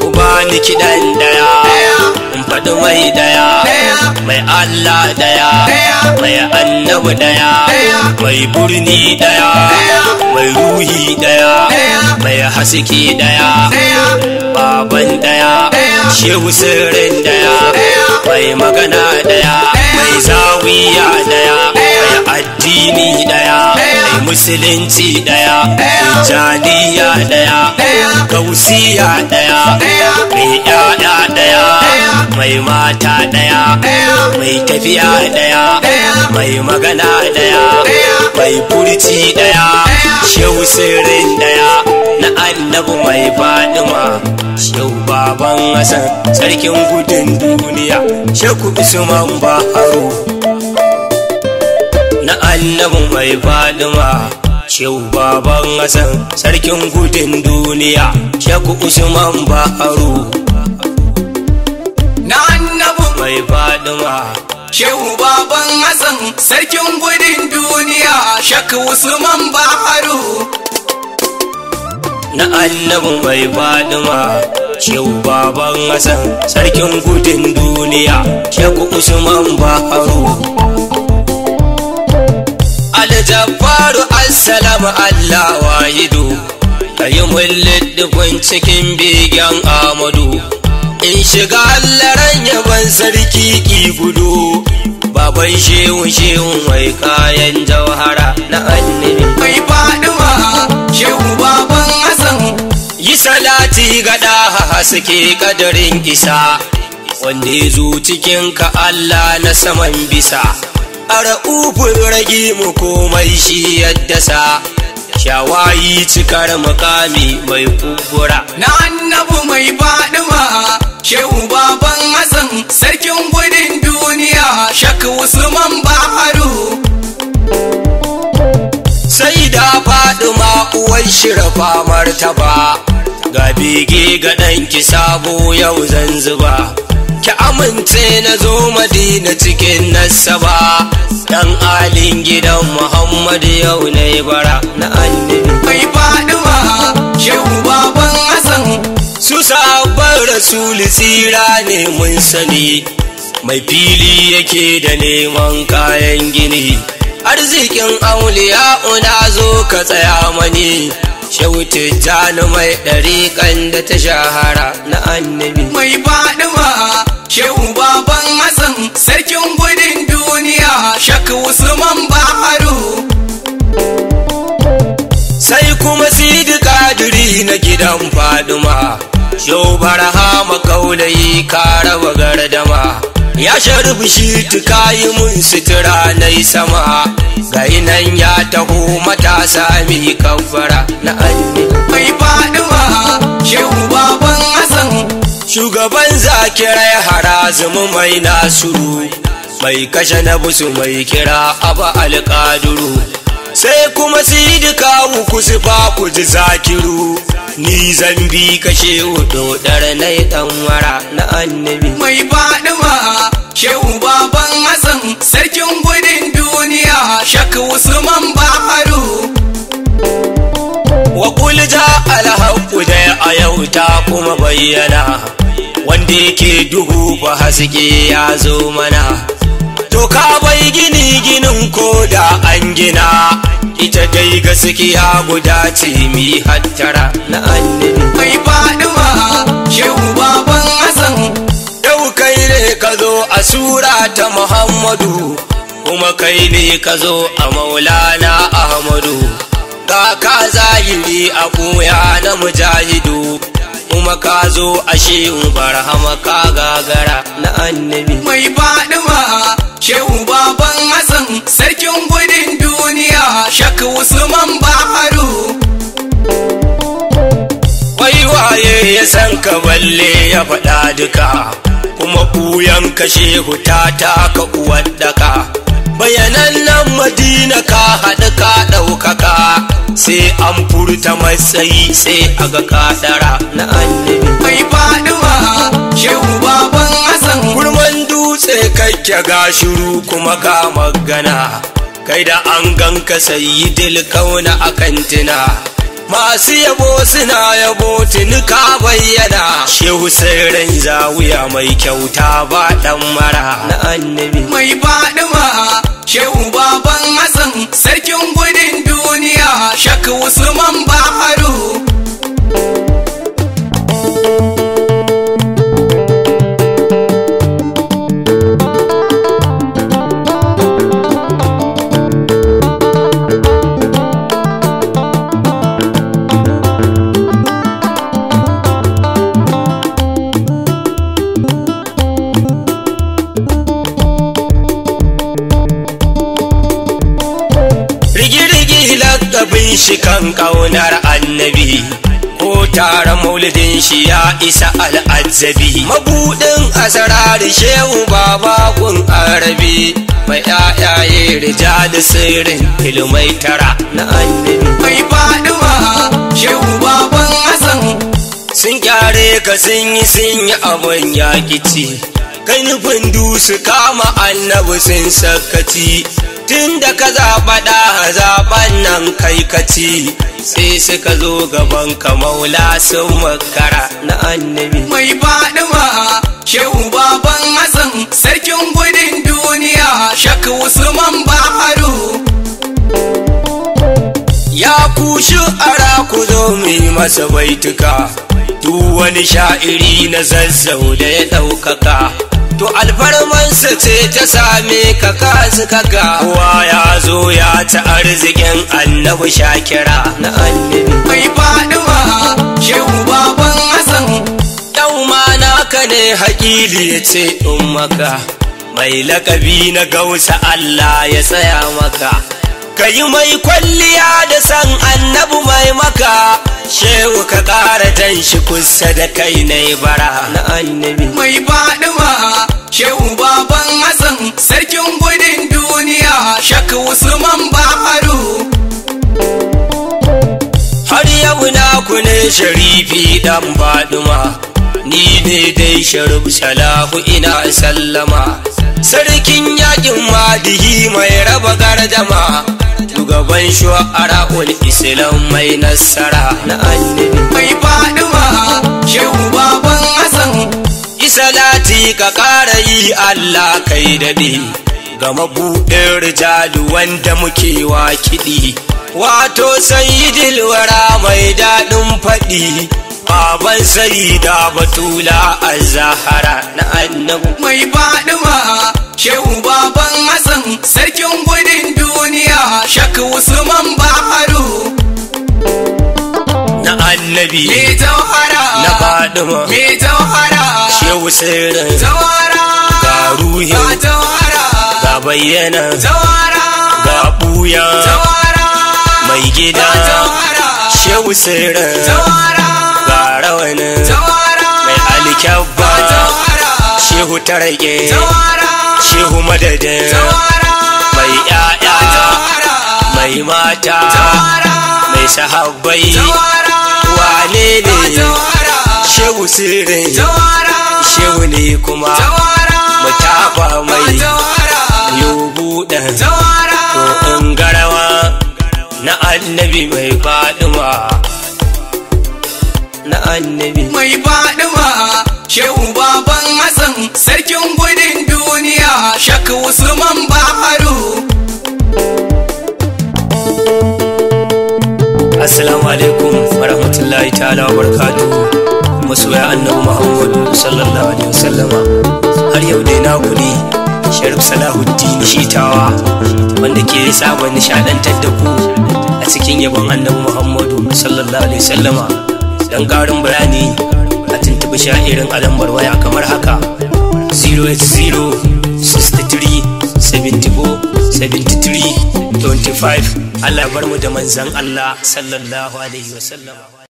Ubani kiɗan daya, in faɗi mai daya, mai Allah daya, mai annabi daya, mai burni daya, mai ruhi daya, mai haske daya, baban daya, shehu sirrin daya, mai magana daya, mai zawiya daya, mai addini daya, mai musulunci daya, janiya daya, gausiya daya, mai yaya daya, mai mata daya, mai tafiya daya, mai magana daya, mai furci daya, shehu sirrin daya, na annabi mai fadima, shehu baban Hassan sarkin gudun duniya, shehu Usman Baharu, na annabi mai fadima, shehu baban Hassan sarkin gudun duniya, shehu Usman Baharu, na annabi mai fadima, shehu baban Hassan sarkin gudun duniya, shehu Usman Baharu, na annabi mai fadima, shehu baban Hassan sarkin gudun duniya, shehu Usman Baharu. Aljabbaru assalamu Allah wahidu, kayi mullidufin cikin begen Amadu, in shiga allaran yaban sarki ki gudu, baban shehu mai kayan jauhara, na annabi mai fadima, shehu baban Hassan yi salati ga ɗaha haske kadarin isa, wanda ya zo cikinka Allah na saman bisa, a ra'ufin ragi mu komai shi yadda sa, shawayi cikar mukami mai kubura, na annabi mai fadima, shehu baban Hassan sarkin gudun duniya, shehu Usman Baharu, sai da Fadima uwar shirafa martaba, ga bege ga ɗanki sabo yau zanziba, ki amince na zo Madina cikin nasaba, dan alin gidan Muhammad yau na bara, na annabi mai fadima, shehu baban Hassan su sabon rasuli tsira ne mun sani, mai fili yake da neman kayan gini, arzikin auliya una zo ka tsaya mani, shehu Tijjani mai ɗariƙan da ta shahara, na annabi mai fadima, shehu baban Hassan sarkin gudun duniya, shehu Usman Baharu, sai kuma Sidi Kadiri na gidan Fadima, shehu Barhama Kaulayi ka raba gardama, ya sharbi shi tukayi mun sutura na sama, ga nan ya taho matasa mi kafara, na annabi mai fadima, shehu baban Hassan shugaban zakirai harazumu mai nasuru, mai kashe na busu mai kira aba alƙaduru, sai kuma Sidi kawu kusufa ku ji zakiru, ni zambi kashe dodar na dan wara, na annabi mai fadima, shehu baban Hassan sarkin gudun duniya, shehu Usman Baharu, wa kulja alhaqqu da a yau ta kuma bayyana, wanda yake duhu fa haske ya zo mana, to ka bai ginin ko da an gina, ita dai gaskiya guda ce mi hattara, na annabi mai fadima, shehu baban Hassan yau kai ne ka zo a sura ta Muhammadu, kuma kai ne ka zo a Maulana Ahmadu, ga ka zahiri a ɓuya na mujahidu, kuma ka zo a shehu Barhama ka gagara, na annabi mai fadima, shehu baban Hassan sarkin gudun duniya, shehu Usman Baharu, wai waye ya san ka balle ya faɗa duka, kuma ɓuyan ka shehu ta taka uwar daka, bayanan nan Madina ka haɗu ka ɗaukaka, sai an furta matsayi sai a ga kadara, na annabi mai fadima, shehu baban Hassan kurman dutse kake ga shiru kuma ga magana, kai da an ganka sayyidil kauna akan tina, masu yabo suna yabo tuni ka bayyana. Shehu sirrin zawiya mai kyauta ba dan mara na annabi mai Fadima. Shehu baban Hassan sarkin gudun duniya Shak Usman Baharu. Bin shi kan ƙaunar annabi ko taron maulidin shi ya isa al'ajabi. Mabuɗin asrar shehu baba kun arabi mai ƴaƴaye rijal sirrin ilmai tara na annabi mai Fadima. Shehu baban Hassan sun kyare ka sun yi abin yakici. Kai nufin su kama annabi sun sakaci. Tun da ka zaɓa da zaɓen nan kai kaci sai suka zo gaban ka maula sun makara na annabi mai Fadima. Shehu baban Hassan sarkin gudun duniya Shak Usman Baharu. ya kushi ara ku zo mai masa baituka. Duk wani sha'iri na Zazzau da ya ɗaukaka to alfarmansa ce ta same ka kasu kaka. Kowa ya zo ya ci arzikin annabi Shakira na annabi mai Fadima. Shehu baban Hassan yau ma naka ne hakili ya ce in maka. Mai lakabi na gausa Allah ya tsaya maka. Ka yi mai kwalliya da san annabi mai maka. Shehu ka ƙara jan shi kusa da kai na bara na annabi mai Fadima. Shehu baban Hassan sarkin gudun duniya Shak Usman Baharu. har yau naku ne sharifi dan Fadima. Ni ne dai Sharif Salahu ina sallama. Sarkin yakin madihi mai raba gardama. Shugaban shu'ara'ul Islam mai nasara na annabi mai Fadima. Shehu baban Hassan salati ka ƙara yi Allah kai daɗe ga mabuɗin rijalu wanda muke wa kiɗi. Wato sayyidil wara mai daɗin faɗi. Baban Sayyida Batula Az-Zahra na annabi mai Fadima. Shehu baban Hassan sarkin gudun duniya Shak Usman Baharu. na annabi Me Jauhara na Fadima Me Jauhara Shehu sirrin Jauhara ga ruhin ga Jauhara ga bayyana Jauhara ga ɓuya Jauhara mai gida. ga Jauhara Shehu sirrin Jauhara ga rawanin Jauhara mai alkyabba. ga Jauhara Shehu tarage Jauhara Shehu madadin Jauhara mai ƴaƴa Jauhara mai mata Jauhara mai sahabbai. Jauhara wane ga ne Jauhara Shehu sirrin Jauhara Shehu ne kuma Jauhara mutafa ga mai Jauhara yubuɗan Jauhara to in garawa na annabi mai Fadima na annabi mai Fadima. Shehu baban Hassan sarkin gudun duniya Shak Usman Baharu. Assalamu alaikum wa rahmatullahi ta'ala wa barakatuhu. Masoya annabi Muhammadu sallallahu alaihi wasallama. Har yau dai na kudi Sharif Salahuddin Shitawa wanda ke saba nishadantar da ku a cikin yabon annabi Muhammadu sallallahu alaihi wasallama. Dan karin bayani a tuntubi sha'irin a lambar waya kamar haka 08063747325. Allah bar mu da manzan Allah sallallahu alaihi wasallam.